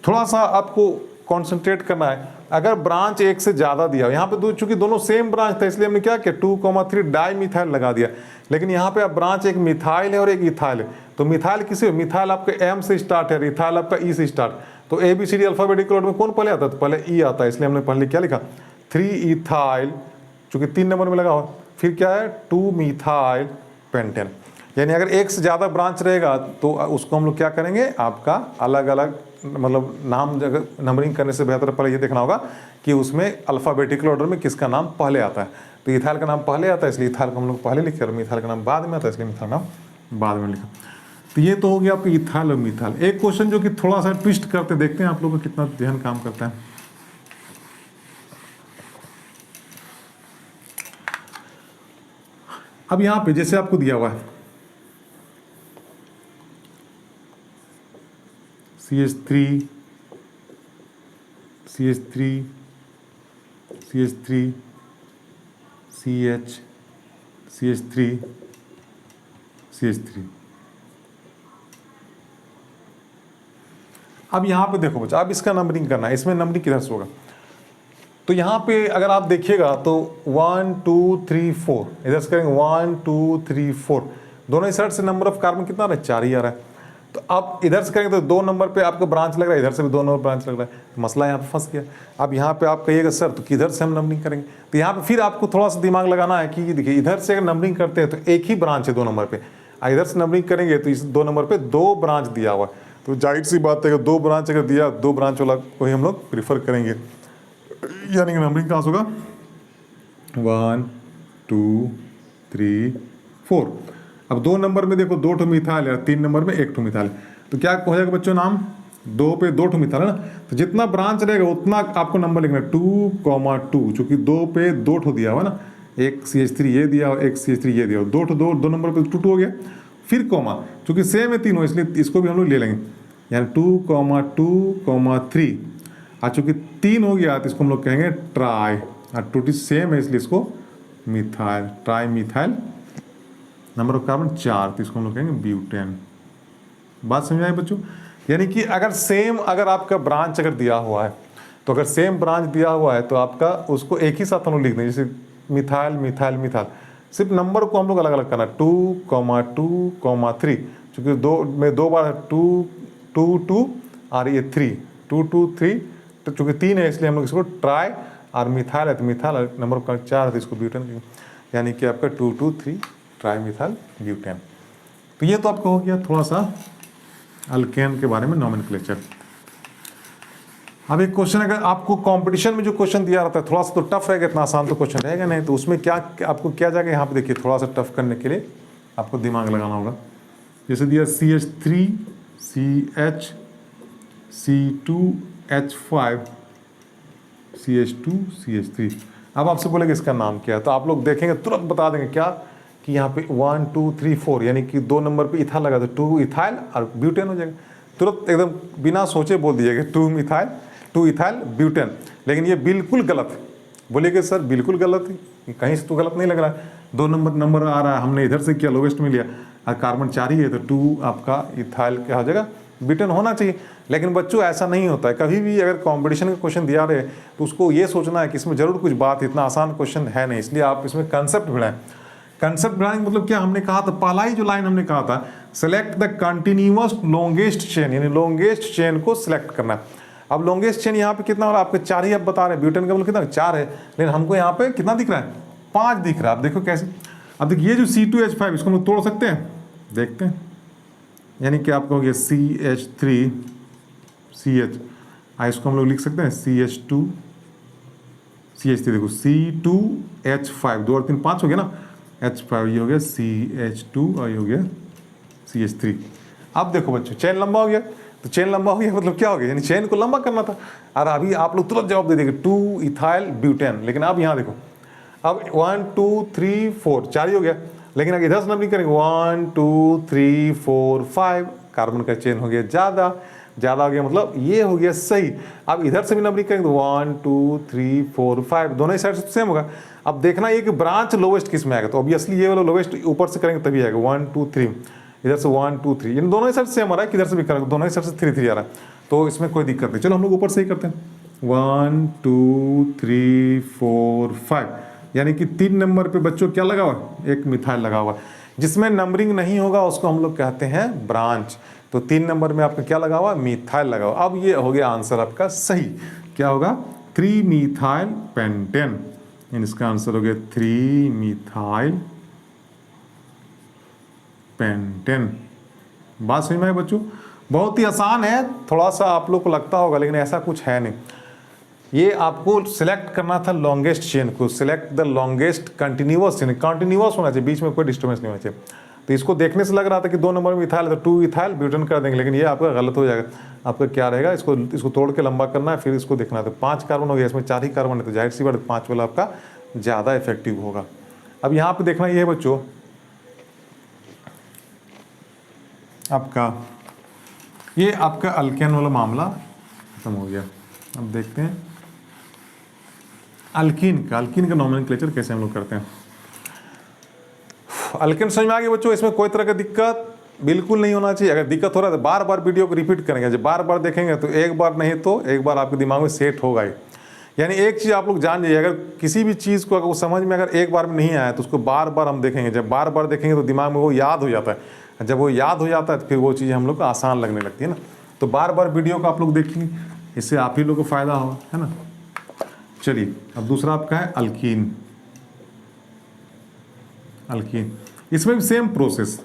थोड़ा सा आपको कॉन्सेंट्रेट करना है, अगर ब्रांच एक से ज़्यादा दिया, यहाँ पे चूंकि दोनों सेम ब्रांच था इसलिए हमने क्या किया 2 3 डाई मिथाइल लगा दिया, लेकिन यहाँ पे अब ब्रांच एक मिथाइल है और एक इथाइल है, तो मिथाइल किसी मिथाइल आपके M से स्टार्ट है, इथाइल आपका E से स्टार्ट, तो ABCD अल्फाबेटिकल ऑर्डर में कौन पहले आता है, तो पहले E आता है, इसलिए हमने पहले क्या लिखा 3 इथाइल चूंकि 3 नंबर में लगा हुआ, फिर क्या है 2 मिथाइल पेंटेन। यानी अगर एक से ज़्यादा ब्रांच रहेगा तो उसको हम लोग क्या करेंगे, आपका अलग अलग मतलब नाम जगह नंबरिंग करने से बेहतर पहले ये देखना होगा कि उसमें अल्फ़ाबेटिकल ऑर्डर में किसका नाम पहले आता है। तो इथाइल का नाम पहले आता है इसलिए इथाइल को हम लोग पहले लिखे, और मिथाइल का नाम बाद में आता है इसलिए मिथाइल नाम बाद में लिखा। तो ये तो हो गया आपकी इथाइल और मिथाइल। एक क्वेश्चन जो कि थोड़ा सा ट्विस्ट करते देखते हैं आप लोगों का कितना ध्यान काम करता है। अब यहाँ पे जैसे आपको दिया हुआ है CH3 CH3 CH3 CH CH3 CH3। अब यहाँ पे देखो बच्चा, अब इसका नंबरिंग करना है, इसमें नंबरिंग किधर से होगा, तो यहाँ पे अगर आप देखिएगा तो 1 2 3 4 इधर से करेंगे 1 2 3 4, दोनों इस साइड से नंबर ऑफ कार्बन कितना आ रहा है 4 ही आ रहा है। तो अब इधर से करेंगे तो 2 नंबर पे आपका ब्रांच लग रहा है, इधर से भी 2 नंबर ब्रांच लग रहा है, तो मसला यहाँ पे फंस गया। अब यहाँ पे आप कहिएगा सर तो किधर से हम नंबरिंग करेंगे, तो यहाँ पे फिर आपको थोड़ा सा दिमाग लगाना है कि देखिए इधर से अगर नंबरिंग करते हैं तो एक ही ब्रांच है 2 नंबर पे, इधर से नंबरिंग करेंगे तो इस 2 नंबर पे 2 ब्रांच दिया हुआ है, तो जाहिर सी बात है कि 2 ब्रांच अगर दिया 2 ब्रांच वाला वही हम लोग प्रीफर करेंगे, यानी कि नंबरिंग कहाँ से होगा 1 2 3 4। अब 2 नंबर में देखो 2 ठो मिथाइल है, 3 नंबर में 1 ठो मिथाइल है, तो क्या हो जाएगा बच्चों नाम 2 पे 2 ठो मिथाइल है ना, तो जितना ब्रांच रहेगा उतना आपको नंबर लिखना है 2,2, चूंकि 2 पे 2 ठो दिया हुआ है ना, एक CH3 ये दिया और एक CH3 ये दिया, 2 ठो 2 नंबर पे 2 हो गया, फिर कॉमा, चूंकि सेम है तीनों इसलिए इसको भी हम लोग ले लेंगे, यानी 2,2,3, और चूंकि 3 हो गया तो इसको हम लोग कहेंगे ट्राई, और 2 सेम है इसलिए इसको methyl, tri methyl, number of carbon 4, तो इसको हम लोग कहेंगे ब्यूटेन। बात समझ आए बच्चों? यानी कि अगर सेम अगर आपका ब्रांच अगर दिया हुआ है, तो अगर सेम ब्रांच दिया हुआ है तो आपका उसको एक ही साथ हम लोग लिख दें, जैसे मिथाइल मिथाइल मिथाइल, सिर्फ नंबर को हम लोग अलग अलग करना, 2,2,3, चूँकि 2 में 2 बार 2 और ये 3, 2,2,3, तो चूँकि 3 है इसलिए हम लोग इसको ट्राई, और मिथाइल है तो मिथाइल, नंबर ऑफ 4 है तो इसको ब्यूटेन, यानी कि आपका 2,2,3 ट्राई मिथाइल ब्यूटेन। तो ये तो आपका हो गया थोड़ा सा अल्केन के बारे में नोमेनक्लेचर। अब एक क्वेश्चन, अगर आपको कंपटीशन में जो क्वेश्चन दिया रहता है थोड़ा सा तो टफ रहेगा, इतना आसान तो क्वेश्चन रहेगा नहीं, तो उसमें क्या आपको क्या जाएगा, यहाँ पे देखिए थोड़ा सा टफ करने के लिए आपको दिमाग लगाना होगा। जैसे दिया CH3 CH C2H5 CH2 CH3, अब आपसे बोलेंगे इसका नाम क्या है, तो आप लोग देखेंगे तुरंत बता देंगे क्या कि यहाँ पे 1 2 3 4, यानी कि 2 नंबर पे इथाइल लगा तो 2 इथाइल और ब्यूटेन हो जाएगा, तुरंत एकदम बिना सोचे बोल दीजिएगा 2 मिथाइल 2 इथाइल ब्यूटेन। लेकिन ये बिल्कुल गलत है, बोलिएगा सर बिल्कुल गलत है, कहीं से तो गलत नहीं लग रहा है, 2 नंबर आ रहा है, हमने इधर से किया लोवेस्ट में लिया, और कार्बन 4 ही है तो 2 आपका इथाइल क्या हो जाएगा, ब्यूटेन होना चाहिए। लेकिन बच्चों ऐसा नहीं होता है, कभी भी अगर कंपटीशन का क्वेश्चन दिया रहे तो उसको ये सोचना है कि इसमें जरूर कुछ बात, इतना आसान क्वेश्चन है नहीं, इसलिए आप इसमें कंसेप्ट बढ़ाएं। कंसेप्ट बढ़ाने का मतलब क्या, हमने कहा था पहला ही जो लाइन हमने कहा था, select the continuous longest chain, यानी लॉन्गेस्ट चेन को सिलेक्ट करना। अब लॉन्गेस्ट चेन यहाँ पे कितना हो रहा है, आपके 4 ही आप बता रहे हैं, ब्यूटेन का मतलब कितना 4 है, लेकिन हमको यहाँ पे कितना दिख रहा है, 5 दिख रहा है। आप देखो कैसे, अब देखिए ये जो C2H5 इसको हम लोग तोड़ सकते हैं, देखते हैं, यानी कि आपको हो गया CH3 CH, इसको हम लोग लिख सकते हैं CH2 CH3, देखो C2H5, 2 और 3 5 हो गया ना, H5 ये हो गया CH2 और ये हो गया CH3। अब देखो बच्चों चेन लंबा हो गया, तो चेन लंबा हो गया मतलब क्या हो गया, यानी चेन को लंबा करना था, और अभी आप लोग तुरंत जवाब दे देंगे 2 इथाइल ब्यूटेन। लेकिन अब यहाँ देखो, अब 1 2 3 4 4 ही हो गया, लेकिन अगर इधर से नंबरिंग करेंगे 1 2 3 4 5, कार्बन का चेन हो गया ज़्यादा हो गया, मतलब ये हो गया सही। अब इधर से भी नंबरिंग करेंगे तो 1 2 3 4 5, दोनों ही साइड से सेम होगा। अब देखना ये कि ब्रांच लोवेस्ट किस में आएगा, तो ऑब्वियसली ये वाला लोवेस्ट ऊपर से करेंगे तभी आएगा, 1 2 3, इधर से 1 2 3, इन दोनों ही साइड सेम आ रहा है, किधर से भी करेंगे दोनों ही साइड से 3 3 आ रहा है, तो इसमें कोई दिक्कत नहीं। चलो हम लोग ऊपर से ही करते हैं, 1 2 3 4 5, यानी कि 3 नंबर पे बच्चों क्या लगा हुआ, एक मिथाइल लगा हुआ, जिसमें नंबरिंग नहीं होगा उसको हम लोग कहते हैं ब्रांच। तो 3 नंबर में आपका क्या लगा हुआ, मिथाइल लगा हुआ। अब ये हो गया आंसर आपका सही, क्या होगा 3 मिथाइल पेंटेन, इसका आंसर हो गया 3 मिथाइल पेंटेन। बात समझ में आई बच्चों, बहुत ही आसान है, थोड़ा सा आप लोग को लगता होगा लेकिन ऐसा कुछ है नहीं। ये आपको सिलेक्ट करना था लॉन्गेस्ट चेन को, select the longest continuous chain, continuous होना चाहिए, बीच में कोई डिस्टर्बेंस नहीं होना चाहिए। तो इसको देखने से लग रहा था कि 2 नंबर में इथाइल है तो 2 इथाइल ब्यूटेन कर देंगे, लेकिन ये आपका गलत हो जाएगा। आपका क्या रहेगा, इसको तोड़ के लंबा करना है, फिर इसको देखना है, तो 5 कार्बन हो गया, इसमें 4 ही कार्बन है, तो जाहिर सी बात 5 वाला आपका ज़्यादा इफेक्टिव होगा। अब यहाँ पे देखना ये है बच्चों, आपका ये आपका अल्केन वाला मामला खत्म हो गया। अब देखते हैं अल्कीन का नोमेनक्लेचर कैसे हम लोग करते हैं। अल्केन समझ में आ गया बच्चों, इसमें कोई तरह का दिक्कत बिल्कुल नहीं होना चाहिए। अगर दिक्कत हो रहा है तो बार बार वीडियो को रिपीट करेंगे, जब बार बार देखेंगे तो एक बार नहीं तो एक बार आपके दिमाग में सेट होगा ही। यानी एक चीज़ आप लोग जान लीजिए, अगर किसी भी चीज़ को अगर वो समझ में अगर एक बार में नहीं आया तो उसको बार बार हम देखेंगे, जब बार बार देखेंगे तो दिमाग में वो याद हो जाता है, जब वो याद हो जाता है तो फिर वो चीज़ हम लोग को आसान लगने लगती है ना। तो बार बार वीडियो को आप लोग देखेंगे, इससे आप ही लोग को फ़ायदा होगा, है ना। चलिए अब दूसरा आपका है अल्कीन। इसमें भी सेम प्रोसेस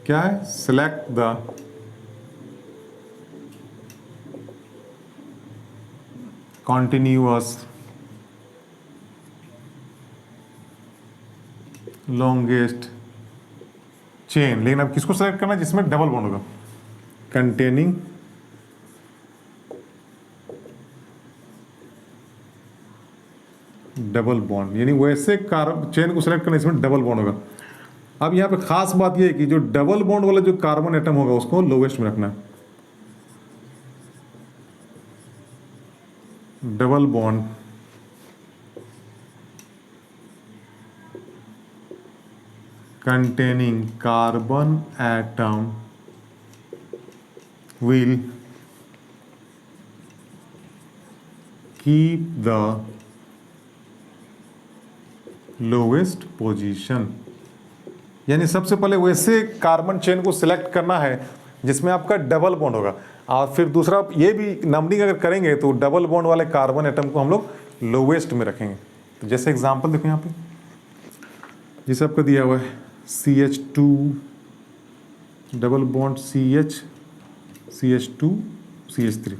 क्या है, select the continuous longest chain, लेकिन अब किसको सेलेक्ट करना है, जिसमें डबल बॉन्ड होगा, कंटेनिंग डबल बॉन्ड, यानी वैसे चेन को सिलेक्ट करने इसमें डबल बॉन्ड होगा। अब यहाँ पे खास बात यह है कि जो डबल बॉन्ड वाला जो कार्बन एटम होगा उसको लोवेस्ट में रखना है। Double bond containing carbon atom will keep the lowest position, यानी सबसे पहले वैसे कार्बन चेन को सिलेक्ट करना है जिसमें आपका डबल बॉन्ड होगा, और फिर दूसरा ये भी नंबरिंग अगर करेंगे तो डबल बॉन्ड वाले कार्बन एटम को हम लोग लोवेस्ट में रखेंगे। तो जैसे एग्जांपल देखो यहाँ पे, जैसे आपका दिया हुआ है CH2 double bond CH2 CH3।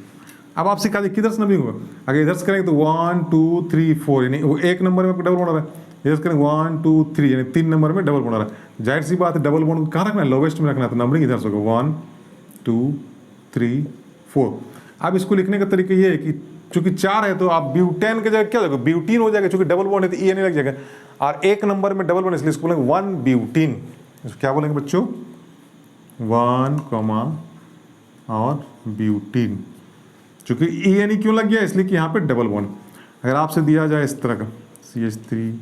अब आपसे कहा किधर से नंबरिंग होगा, अगर इधर से करेंगे तो 1 2 3 4, यानी वो एक नंबर में डबल बॉन्ड आ रहा है, इधर से करेंगे 1 2 3, यानी 3 नंबर में डबल बॉन्ड आ रहा है। जाहिर सी बात है डबल बॉन्ड को कहाँ रखना है, लोवेस्ट में रखना है, तो नंबरिंग इधर से होगा 1 2 3 4। अब इसको लिखने का तरीका ये है कि चूंकि 4 है तो आप ब्यूटेन की जगह क्या हो जाएगा, ब्यूटीन हो जाएगा, चूंकि डबल बॉन्ड है तो ई नहीं लग जाएगा, और एक नंबर में डबल बॉन्ड इसलिए इसको बोलेंगे 1 ब्यूटीन। इसको क्या बोलेंगे बच्चों, 1 और ब्यूटीन। चूंकि ई एन क्यों लग गया, इसलिए कि यहाँ पे डबल बॉन्ड। अगर आपसे दिया जाए इस तरह का CH3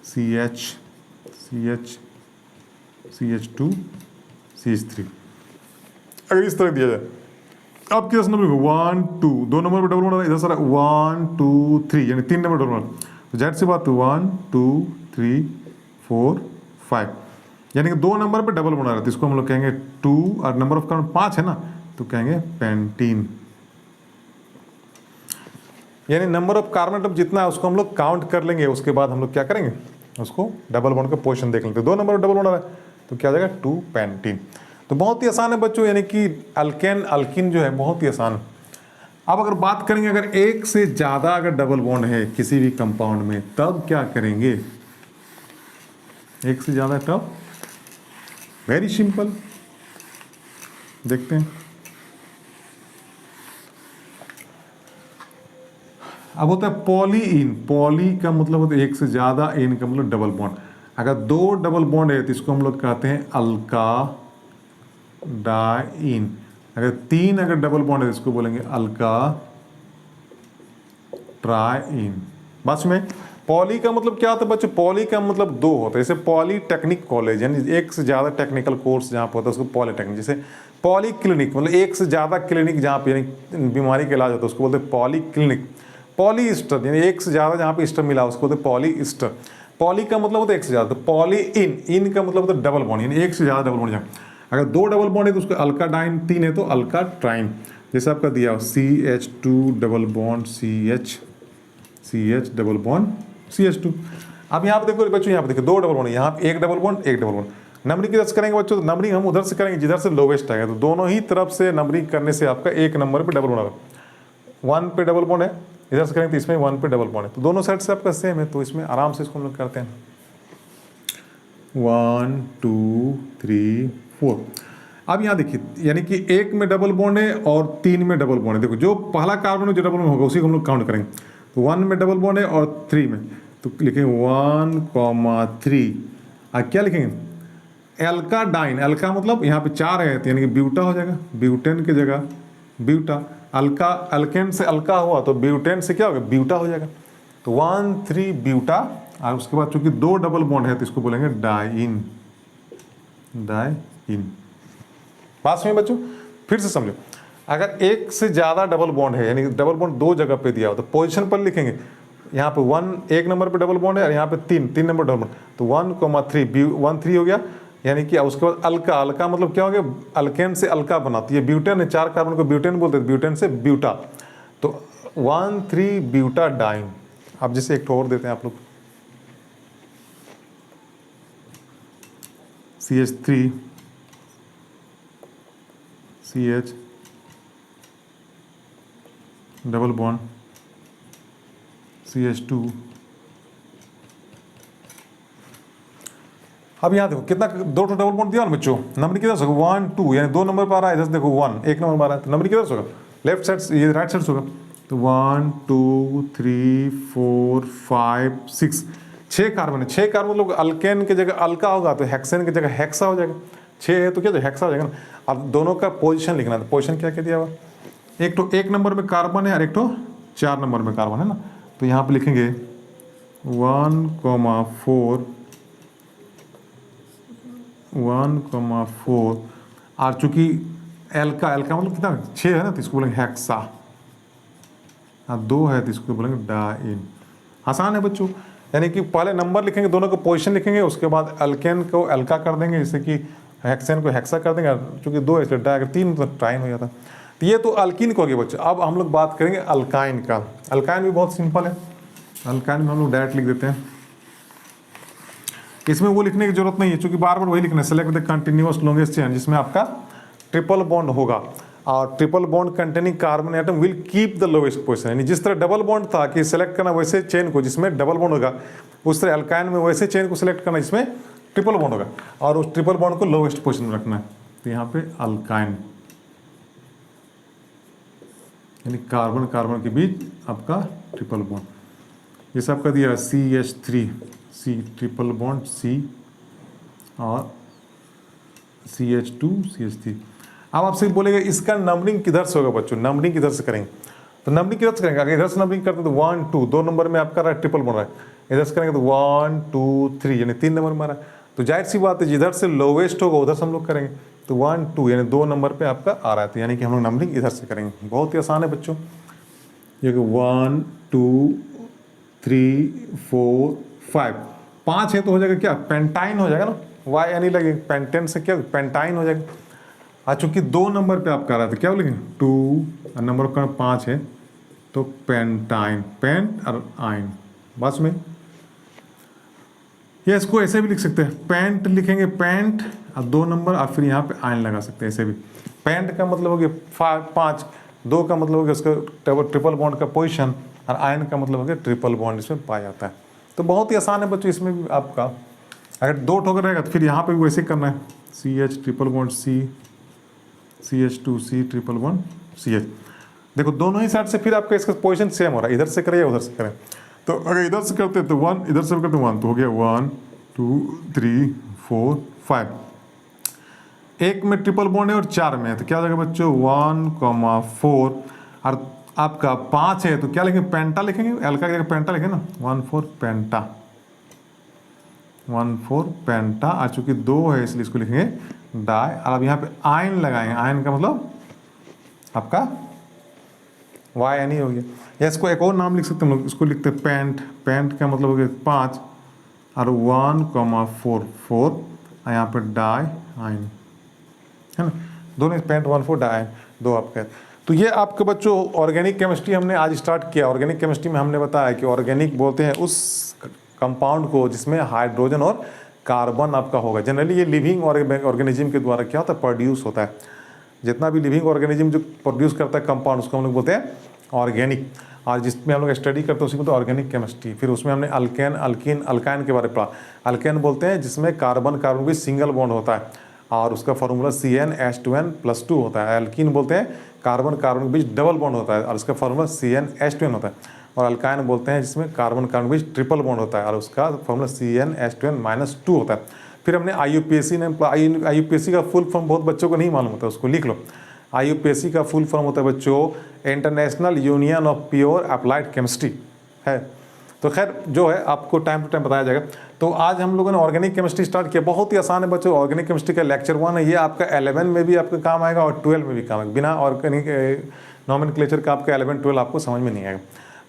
CH2 CH3, अगर इस तरह दिया जाए, अब किस नंबर को 1 2, दो नंबर पर डबल बॉन्ड, इधर सारा 1 2 3, यानी 3 नंबर डबल बॉन्ड, तो जाहिर सी बात 1 2 3 4 5, यानी कि 2 नंबर पे डबल बॉन्ड आ रहा है, तो इसको हम लोग कहेंगे 2, और नंबर ऑफ कार्बन 5 है ना, तो कहेंगे पेंटीन। यानी नंबर ऑफ कार्बन एटम जितना है उसको हम लोग काउंट कर लेंगे, उसके बाद हम लोग क्या करेंगे, उसको डबल बॉन्ड का पोजीशन देख लेंगे। 2 नंबर पर डबल बॉन्ड आ रहा है तो क्या हो जाएगा 2 पेंटीन। तो बहुत ही आसान है बच्चों, यानी कि अल्केन अल्किन जो है बहुत ही आसान। अब अगर बात करेंगे, अगर एक से ज़्यादा अगर डबल बॉन्ड है किसी भी कंपाउंड में, तब क्या करेंगे, एक से ज़्यादा तब वेरी सिंपल, देखते हैं। अब होता है पॉली इन, पॉली का मतलब होता है एक से ज़्यादा, इन का मतलब डबल बॉन्ड। अगर 2 डबल बॉन्ड है तो इसको हम लोग कहते हैं अल्का डाइन। अगर 3 अगर डबल बॉन्ड है तो इसको बोलेंगे अल्का ट्राइन। बस में पॉली का मतलब क्या होता है बच्चों, पॉली का मतलब 2 होता है, जैसे पॉलीटेक्निक कॉलेज, यानी एक से ज़्यादा टेक्निकल कोर्स जहाँ पर होता है उसको पॉलीटेक्निक। जैसे पॉली क्लिनिक मतलब एक से ज़्यादा क्लिनिक जहाँ पे यानी बीमारी का इलाज होता है उसको बोलते हैं पॉली क्लिनिक। पॉलीस्टर यानी एक से ज़्यादा जहाँ पे स्टर मिला उसको बोलते हैं पॉलीस्टर। पॉली का मतलब होता है एक से ज़्यादा, तो पॉली इन का मतलब होता है डबल बॉन्ड, यानी एक से ज़्यादा डबल बॉन्ड। जहाँ अगर 2 डबल बॉन्ड है तो उसको अल्का डाइन, 3 है तो अल्का ट्राइन। जैसे आपका दिया CH2 double bond CH double bond CH2। अब यहाँ पे देखो बच्चों, यहाँ पे देखो 2 डबल बॉन्ड, यहाँ पे 1 double bond 1 double bond. Numbering किधर से करेंगे बच्चों, तो नंबरिंग हम उधर से करेंगे जिधर से लोवेस्ट आएगा, तो दोनों ही तरफ से नंबरिंग करने से आपका एक नंबर पे डबल बॉन्ड आएगा। 1 पे डबल बॉन्ड है, इधर से करेंगे तो इसमें 1 पे डबल बॉन्ड है, तो दोनों साइड से आपका सेम है, तो इसमें आराम से इसको हम लोग करते हैं 1 2 3 4। अब यहाँ देखिए, यानी कि 1 में डबल बॉन्ड है और 3 में डबल बॉन्ड है। देखो जो पहला कार्बन में जो डबल बॉन्ड होगा उसी को हम लोग काउंट करेंगे, तो 1 में डबल बॉन्ड है और 3 में, तो लिखेंगे 1,3। क्या लिखेंगे एल्का डाइन। एल्का मतलब यहाँ पे 4 है तो यानी कि ब्यूटा हो जाएगा, ब्यूटेन की जगह ब्यूटा। अल्का अल्केन से अल्का हुआ तो ब्यूटेन से क्या होगा ब्यूटा हो जाएगा, तो 1,3 ब्यूटा। और उसके बाद चूंकि 2 डबल बॉन्ड है तो इसको बोलेंगे डाइन, डाइन। पास में बच्चों फिर से समझो, अगर एक से ज़्यादा डबल बॉन्ड है, यानी डबल बॉन्ड 2 जगह पे दिया हो तो पोजीशन पर लिखेंगे, यहाँ पे 1 नंबर पे डबल बॉन्ड है और यहाँ पे 3 नंबर डबल बॉन्ड, तो 1,3 1,3 हो गया। यानी कि उसके बाद अल्का, अल्का मतलब क्या हो गया, अल्केन से अल्का बनाती है, ब्यूटेन है, 4 कार्बन को ब्यूटेन बोलते हैं, ब्यूटेन से ब्यूटा, तो 1,3 ब्यूटा डाइन। अब जैसे एक और देते हैं आप लोग, CH3 CH double bond CH2। अब यहाँ देखो कितना 2 डबल बॉन्ड दिया ना बच्चों, नंबर किधर से होगा 1 2, यानी 2 नंबर पर आ रहा है, इधर से देखो 1 नंबर पर आ रहा है, तो नंबर किधर से होगा लेफ्ट साइड, ये राइट साइड से होगा, तो 1 2 3 4 5 6 6 कार्बन है। 6 कार्बन मतलब अल्केन की जगह अल्का होगा तो हेक्सेन की जगह हेक्सा हो जाएगा। 6 है तो क्या हेक्सा हो जाएगा ना। अब दोनों का पोजीशन लिखना है। पोजीशन क्या दिया हुआ, एक तो 1 नंबर में कार्बन है और एक तो 4 नंबर में कार्बन है ना। तो यहाँ पे लिखेंगे 1,4 1,4 और चूंकि एल्का मतलब कितना 6 है ना तो इसको बोलेंगे हेक्सा, और 2 है तो इसको बोलेंगे डाइन। आसान है बच्चों, यानी कि पहले नंबर लिखेंगे, दोनों को पोजीशन लिखेंगे, उसके बाद अल्केन को एल्का कर देंगे, जैसे कि हेक्सेन को हेक्सा कर देंगे, चूंकि 2 है इसलिए डाई, 3 तो ट्राइन हो जाता। तो ये तो अल्कीन को हो गया बच्चों। अब हम लोग बात करेंगे अल्काइन का। अल्काइन भी बहुत सिंपल है। अल्काइन में हम लोग डायरेक्ट लिख देते हैं, इसमें वो लिखने की जरूरत नहीं है, चूंकि बार बार वही लिखना है। Select the continuous longest chain, जिसमें आपका ट्रिपल बॉन्ड होगा, और triple bond containing carbon atom will keep the lowest position. यानी जिस तरह डबल बॉन्ड था कि सेलेक्ट करना वैसे चेन को जिसमें डबल बॉन्ड होगा, उस तरह अल्काइन में वैसे चेन को सिलेक्ट करना जिसमें ट्रिपल बॉन्ड होगा, और उस ट्रिपल बॉन्ड को लोवेस्ट पोजीशन में रखना है। तो यहाँ पे अल्काइन यानी कार्बन कार्बन के बीच आपका ट्रिपल बॉन्ड, जैसे आपका दिया CH3 C triple bond C और CH2 CH3। अब आपसे बोलेगा इसका नंबरिंग किधर से होगा बच्चों, नंबरिंग किधर से करेंगे। तो नंबरिंग किधर से करेंगे, अगर इधर से नंबरिंग करते तो 1 2 2 नंबर में आपका ट्रिपल बॉन्ड रहा है, इधर से करेंगे तो 1 2 3 यानी 3 नंबर में आ रहा है। तो जाहिर सी बात है जिधर से लोवेस्ट होगा उधर से हम लोग करेंगे। तो 1 2 यानी 2 नंबर पे आपका आ रहा है, तो यानी कि हम लोग नंबरिंग इधर से करेंगे। बहुत ही आसान है बच्चों, ये 1 2 3 4 5 5 है तो हो जाएगा क्या, पेंटाइन हो जाएगा ना, वाई यानी लगे पेंटेन से क्या पेंटाइन हो जाएगा। और चूंकि 2 नंबर पे आप कर रहे थे क्या बोलेंगे 2 नंबर का 5 है तो पेंटाइन, पेंट और आइन, बस में। या इसको ऐसे भी लिख सकते हैं, पेंट लिखेंगे पेंट और 2 नंबर और फिर यहाँ पे आइन लगा सकते हैं ऐसे भी। पेंट का मतलब हो गया 5, 2 का मतलब हो गया उसका ट्रिपल बॉन्ड का पोजीशन, और आयन का मतलब हो गया ट्रिपल बॉन्ड इसमें पाया जाता है। तो बहुत ही आसान है बच्चों, इसमें भी आपका अगर 2 ठोकर रहेगा तो फिर यहाँ पे भी वैसे करना है, CH triple bond C CH2 C triple bond CH। देखो दोनों ही साइड से फिर आपका इसका पोजीशन सेम हो रहा है, इधर से करें या उधर से करें। तो अगर इधर से करते तो 1, इधर से करते 1, तो हो गया 1 2 3 4 5। एक में ट्रिपल बॉन्ड है और 4 में है, तो क्या हो जाएगा बच्चों 1,4 और आपका 5 है तो क्या लिखेंगे पेंटा लिखेंगे, एल्का की जगह पेंटा लिखेंगे ना, 1,4 पेंटा, 1,4 पेंटा। और चूंकि 2 है इसलिए इसको लिखेंगे डाई। और अब यहाँ पे आयन लगाएंगे, आयन का मतलब आपका वाई एन ई हो गया। या इसको एक और नाम लिख सकते हैं हम लोग, इसको लिखते हैं पेंट, पेंट का मतलब हो गया 5 और 1,4 और यहाँ पे डाई आयन है ना, दोनों पेंट 1,4 डाई आयन 2 आपका। तो ये आपके बच्चों ऑर्गेनिक केमिस्ट्री हमने आज स्टार्ट किया। ऑर्गेनिक केमिस्ट्री में हमने बताया कि ऑर्गेनिक बोलते हैं उस कंपाउंड को जिसमें हाइड्रोजन और कार्बन आपका होगा। जनरली ये लिविंग ऑर्गेनिज्म के द्वारा क्या होता है प्रोड्यूस होता है। जितना भी लिविंग ऑर्गेनिज्म जो प्रोड्यूस करता है कंपाउंड उसको हम लोग बोलते हैं ऑर्गेनिक। और जिसमें हम लोग स्टडी करते हैं उसी को तो ऑर्गेनिक केमिस्ट्री। फिर उसमें हमने अल्केन अल्किन अल्काइन के बारे में पढ़ा। अल्केन बोलते हैं जिसमें कार्बन कार्बन भी सिंगल बॉन्ड होता है और उसका फार्मूला CnH2n+2 होता है। अल्किन बोलते हैं कार्बन कार्बन के बीच डबल बॉन्ड होता है और उसका फार्मूला CnH2n होता है। और अल्काइन बोलते हैं जिसमें कार्बन कार्बन के बीच ट्रिपल बॉन्ड होता है और उसका फार्मूला CnH2n-2 होता है। फिर हमने IUPAC ने IUPAC का फुल फॉर्म बहुत बच्चों को नहीं मालूम होता, उसको लिख लो। IUPAC का फुल फॉर्म होता है बच्चों international union of pure applied chemistry है। तो खैर जो है आपको टाइम टू टाइम बताया जाएगा। तो आज हम लोगों ने ऑर्गेनिक केमिस्ट्री स्टार्ट किया, बहुत ही आसान है बच्चों। ऑर्गेनिक केमिस्ट्री का लेक्चर 1 है, ये आपका 11 में भी आपका काम आएगा और 12 में भी काम आएगा। बिना ऑर्गेनिक नॉमेनक्लेचर का आपका 11 12 आपको समझ में नहीं आएगा।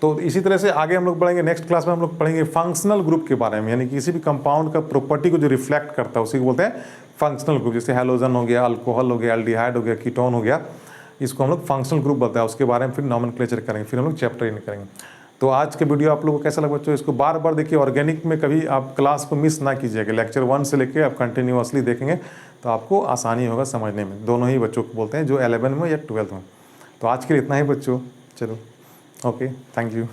तो इसी तरह से आगे हम लोग पढ़ेंगे, नेक्स्ट क्लास में हम लोग पढ़ेंगे फंक्शनल ग्रुप के बारे में, यानी किसी भी कंपाउंड का प्रॉपर्टी को जो रिफ्लेक्ट करता है उसी को बोलते हैं फंक्शनल ग्रुप। जैसे हेलोजन हो गया, अल्कोहल हो गया, एल्डिहाइड हो गया, कीटोन हो गया, इसको हम लोग फंक्शनल ग्रुप बोलते हैं। उसके बारे में फिर नॉमेनक्लेचर करेंगे, फिर हम लोग चैप्टर इन करेंगे। तो आज के वीडियो आप लोगों को कैसा लगा बच्चों, इसको बार बार देखिए। ऑर्गेनिक में कभी आप क्लास को मिस ना कीजिएगा, लेक्चर 1 से लेके आप कंटिन्यूअसली देखेंगे तो आपको आसानी होगा समझने में। दोनों ही बच्चों को बोलते हैं, जो 11 में या 12 में। तो आज के लिए इतना ही बच्चों, चलो ओके, थैंक यू।